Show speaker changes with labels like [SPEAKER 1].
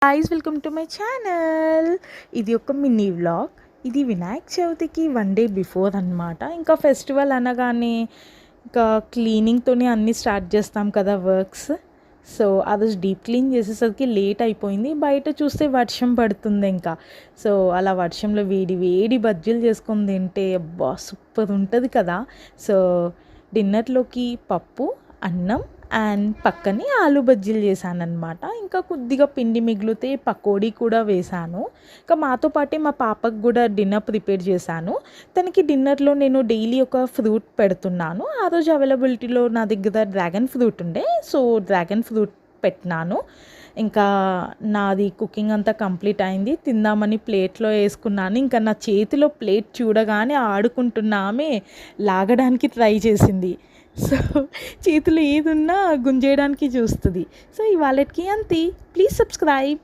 [SPEAKER 1] Guys welcome to my channel. ఇది ఒక mini vlog. ఇది వినాయక చవితికి 1 డే బిఫోర్ అనమాట. ఇంకా ఫెస్టివల్ అనగానే ఇంకా క్లీనింగ్తోనే అన్నీ స్టార్ట్ చేస్తాం కదా వర్క్స్. సో ఆ రోజు డీప్ క్లీన్ చేసేసరికి లేట్ అయిపోయింది. బయట చూస్తే వర్షం పడుతుంది ఇంకా. సో అలా వర్షంలో వేడి వేడి బజ్జీలు చేసుకొని తింటే అబ్బా సూపర్ ఉంటుంది కదా. సో డిన్నర్లోకి పప్పు, అన్నం అండ్ పక్కనే ఆలు బజ్జీలు చేశానన్నమాట. ఇంకా కొద్దిగా పిండి మిగిలితే పకోడీ కూడా వేశాను. ఇంకా మాతో పాటే మా పాపకు కూడా డిన్నర్ ప్రిపేర్ చేశాను. తనకి డిన్నర్లో నేను డైలీ ఒక ఫ్రూట్ పెడుతున్నాను. ఆ రోజు అవైలబిలిటీలో నా దగ్గర డ్రాగన్ ఫ్రూట్ ఉండే, సో డ్రాగన్ ఫ్రూట్ పెట్టినాను. ఇంకా నాది కుకింగ్ అంతా కంప్లీట్ అయింది. తిందామని ప్లేట్లో వేసుకున్నాను. ఇంకా నా చేతిలో ప్లేట్ చూడగానే ఆడుకుంటున్నామే లాగడానికి ట్రై చేసింది. సో చేతిలో ఏదున్నా గుంజేయడానికి చూస్తుంది. సో ఇవాళకి అంతే. Please subscribe.